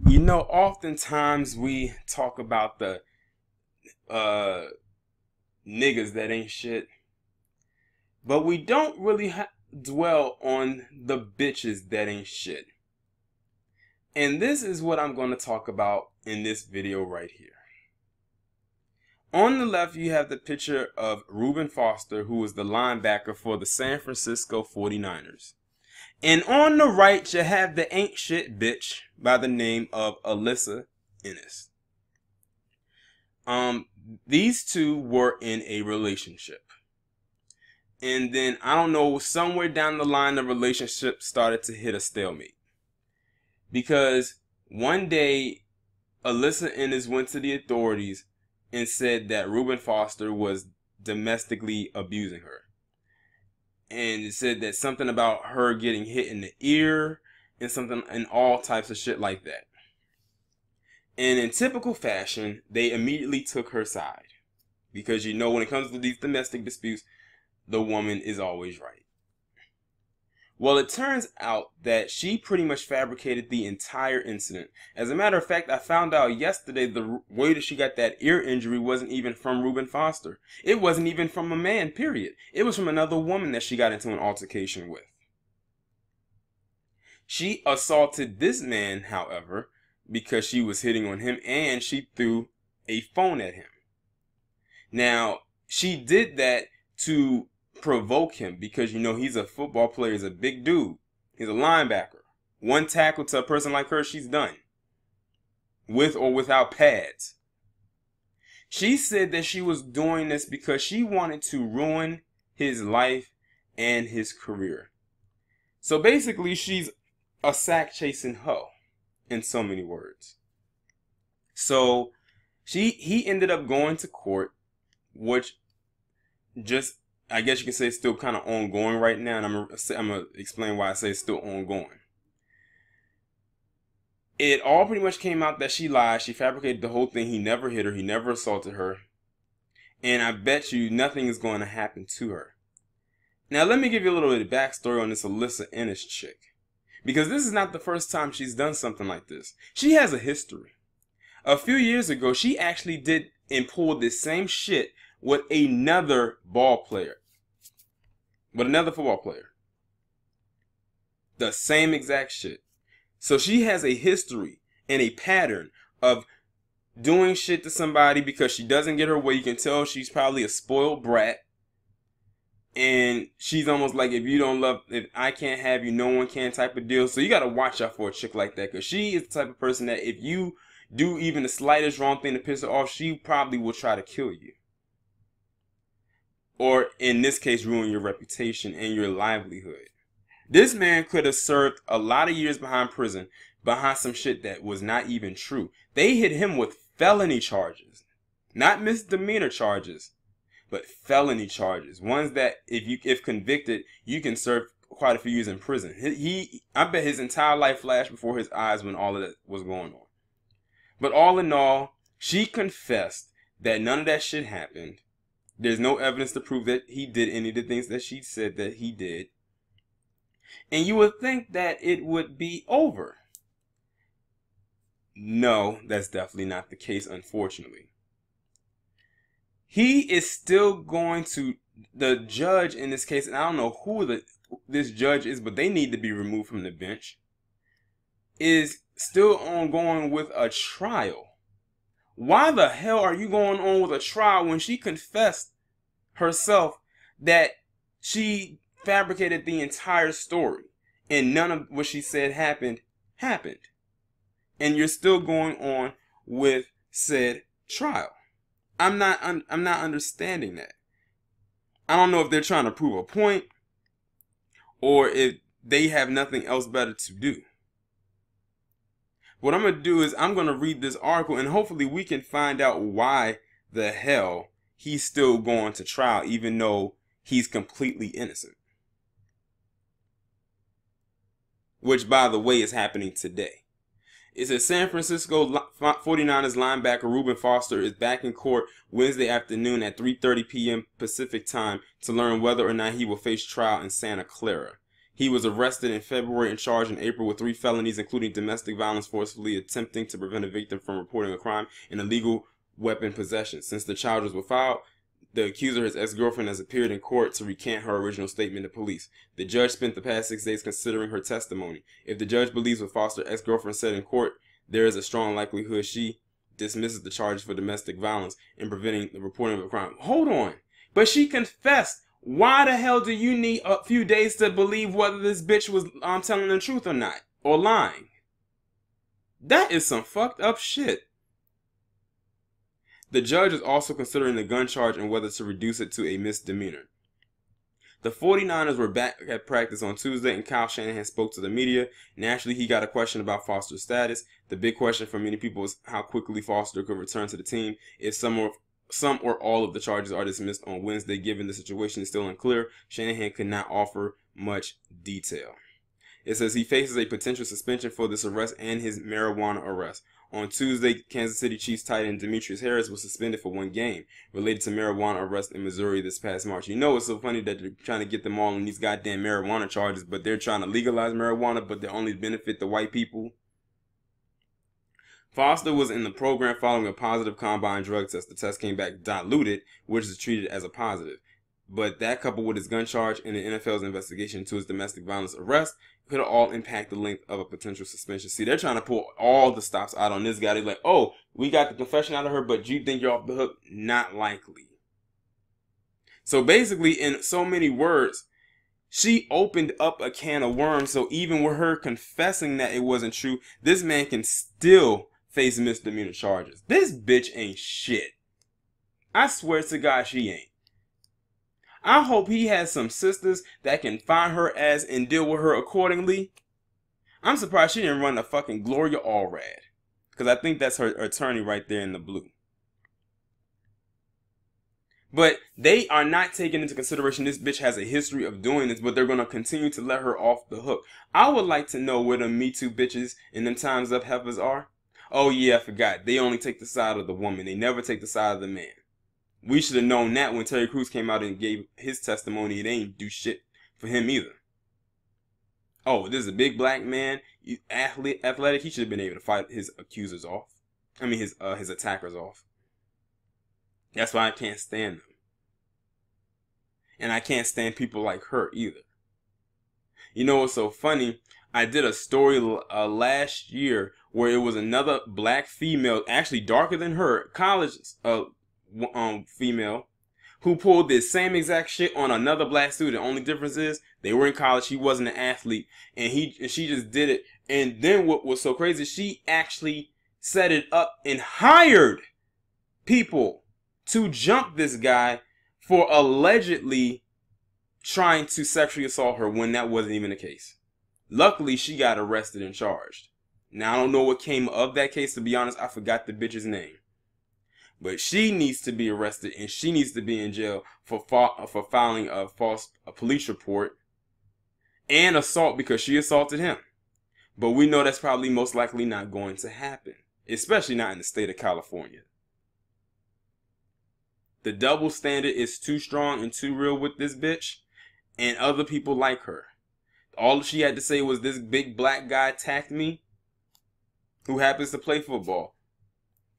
You know, oftentimes we talk about the niggas that ain't shit, but we don't really dwell on the bitches that ain't shit. And this is what I'm going to talk about in this video right here. On the left, you have the picture of Reuben Foster, who was the linebacker for the San Francisco 49ers. And on the right, you have the ain't shit bitch by the name of Alyssa Ennis. These two were in a relationship. And then, I don't know, somewhere down the line, the relationship started to hit a stalemate. Because one day, Alyssa Ennis went to the authorities and said that Reuben Foster was domestically abusing her. And it said that something about her getting hit in the ear and something and all types of shit like that. And in typical fashion, they immediately took her side. Because you know when it comes to these domestic disputes, the woman is always right. Well, it turns out that she pretty much fabricated the entire incident. As a matter of fact, I found out yesterday the way that she got that ear injury wasn't even from Reuben Foster. It wasn't even from a man, period. It was from another woman that she got into an altercation with. She assaulted this man, however, because she was hitting on him and she threw a phone at him. Now, she did that to provoke him because, you know, he's a football player, he's a big dude, he's a linebacker. One tackle to a person like her, she's done, with or without pads. She said that she was doing this because she wanted to ruin his life and his career. So basically, she's a sack chasing hoe, in so many words. So he ended up going to court, which just, I guess you can say, it's still kind of ongoing right now, and I'm going to explain why I say it's still ongoing. It all pretty much came out that she lied. She fabricated the whole thing. He never hit her. He never assaulted her. And I bet you nothing is going to happen to her. Now, let me give you a little bit of backstory on this Alyssa Ennis chick. Because this is not the first time she's done something like this. She has a history. A few years ago, she actually did and pulled this same shit with another ball player. With another football player. The same exact shit. So she has a history and a pattern of doing shit to somebody because she doesn't get her way. You can tell she's probably a spoiled brat. And she's almost like, if I can't have you, no one can type of deal. So you got to watch out for a chick like that. Because she is the type of person that if you do even the slightest wrong thing to piss her off, she probably will try to kill you. Or in this case, ruin your reputation and your livelihood. This man could have served a lot of years behind prison, behind some shit that was not even true. They hit him with felony charges. Not misdemeanor charges, but felony charges. Ones that, if convicted, you can serve quite a few years in prison. I bet his entire life flashed before his eyes when all of that was going on. But all in all, she confessed that none of that shit happened. There's no evidence to prove that he did any of the things that she said that he did. And you would think that it would be over. No, that's definitely not the case, unfortunately. He is still going to, the judge in this case, and I don't know who this judge is, but they need to be removed from the bench, is still ongoing with a trial. Why the hell are you going on with a trial when she confessed herself that she fabricated the entire story and none of what she said happened? And you're still going on with said trial? I'm not understanding that. I don't know if they're trying to prove a point or if they have nothing else better to do. What I'm going to do is I'm going to read this article and hopefully we can find out why the hell he's still going to trial even though he's completely innocent. Which, by the way, is happening today. It says San Francisco 49ers linebacker Reuben Foster is back in court Wednesday afternoon at 3:30 p.m. Pacific time to learn whether or not he will face trial in Santa Clara. He was arrested in February and charged in April with 3 felonies, including domestic violence, forcefully attempting to prevent a victim from reporting a crime, and illegal weapon possession. Since the charges were filed, the accuser, his ex-girlfriend, has appeared in court to recant her original statement to police. The judge spent the past 6 days considering her testimony. If the judge believes what Foster's ex-girlfriend said in court, there is a strong likelihood she dismisses the charges for domestic violence and preventing the reporting of a crime. Hold on. But she confessed. Why the hell do you need a few days to believe whether this bitch was telling the truth or not? Or lying? That is some fucked up shit. The judge is also considering the gun charge and whether to reduce it to a misdemeanor. The 49ers were back at practice on Tuesday, and Kyle Shanahan spoke to the media. Naturally, he got a question about Foster's status. The big question for many people is how quickly Foster could return to the team if some or all of the charges are dismissed on Wednesday. Given the situation is still unclear, Shanahan could not offer much detail. It says he faces a potential suspension for this arrest and his marijuana arrest. On Tuesday, Kansas City Chiefs tight end Demetrius Harris was suspended for 1 game related to marijuana arrest in Missouri this past March. You know, it's so funny that they're trying to get them all on these goddamn marijuana charges, but they're trying to legalize marijuana, but they only benefit the white people. Foster was in the program following a positive combine drug test. The test came back diluted, which is treated as a positive. But that, coupled with his gun charge and the NFL's investigation into his domestic violence arrest, could all impact the length of a potential suspension. See, they're trying to pull all the stops out on this guy. They're like, oh, we got the confession out of her, but you think you're off the hook? Not likely. So basically, in so many words, she opened up a can of worms. So even with her confessing that it wasn't true, this man can still face misdemeanor charges. This bitch ain't shit. I swear to God, she ain't. I hope he has some sisters that can find her ass and deal with her accordingly. I'm surprised she didn't run a fucking Gloria Allred, because I think that's her attorney right there in the blue. But they are not taking into consideration this bitch has a history of doing this, but they're going to continue to let her off the hook. I would like to know where the Me Too bitches and them Time's Up heifers are. Oh yeah, I forgot. They only take the side of the woman. They never take the side of the man. We should have known that when Terry Crews came out and gave his testimony. They ain't do shit for him either. Oh, this is a big black man, athletic. He should have been able to fight his accusers off. I mean, his attackers off. That's why I can't stand them. And I can't stand people like her either. You know what's so funny? I did a story last year where it was another black female, actually darker than her, college female, who pulled this same exact shit on another black student. Only difference is they were in college. He wasn't an athlete, and she just did it. And then what was so crazy? She actually set it up and hired people to jump this guy for allegedly trying to sexually assault her when that wasn't even the case. Luckily, she got arrested and charged. Now I don't know what came of that case. To be honest, I forgot the bitch's name. But she needs to be arrested and she needs to be in jail for filing a false police report and assault because she assaulted him. But we know that's probably most likely not going to happen, especially not in the state of California. The double standard is too strong and too real with this bitch and other people like her. All she had to say was this big black guy attacked me who happens to play football.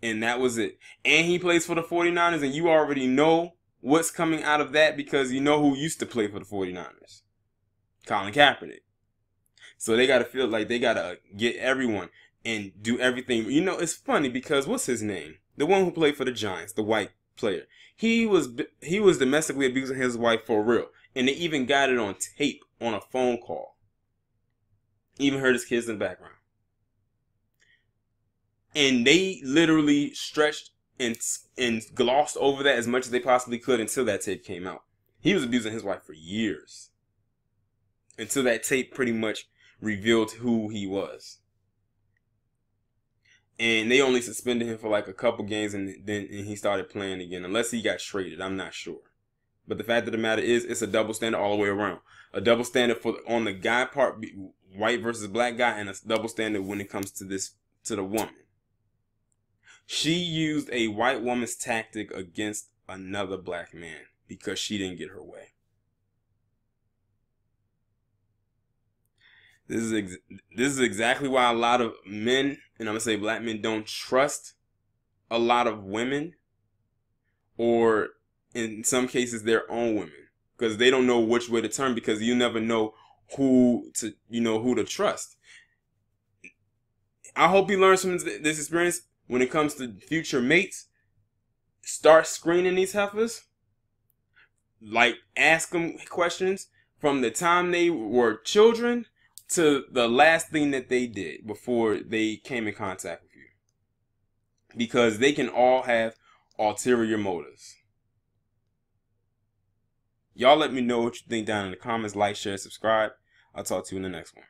And that was it. And he plays for the 49ers, and you already know what's coming out of that because you know who used to play for the 49ers. Colin Kaepernick. So they got to feel like they got to get everyone and do everything. You know, it's funny because what's his name? The one who played for the Giants, the white player. He was domestically abusing his wife for real. And they even got it on tape on a phone call. Even heard his kids in the background. And they literally stretched and glossed over that as much as they possibly could until that tape came out. He was abusing his wife for years. Until that tape pretty much revealed who he was. And they only suspended him for like a couple games and then he started playing again. Unless he got traded, I'm not sure. But the fact of the matter is, it's a double standard all the way around. A double standard on the guy part, white versus black guy, and a double standard when it comes to the woman. She used a white woman's tactic against another black man because she didn't get her way. This is exactly why a lot of men, and I'm gonna say black men, don't trust a lot of women, or in some cases their own women, because they don't know which way to turn, because you never know who to trust. I hope you learn from this experience. When it comes to future mates, start screening these heifers. Like, ask them questions from the time they were children to the last thing that they did before they came in contact with you, because they can all have ulterior motives. Y'all let me know what you think down in the comments. Like, share, subscribe. I'll talk to you in the next one.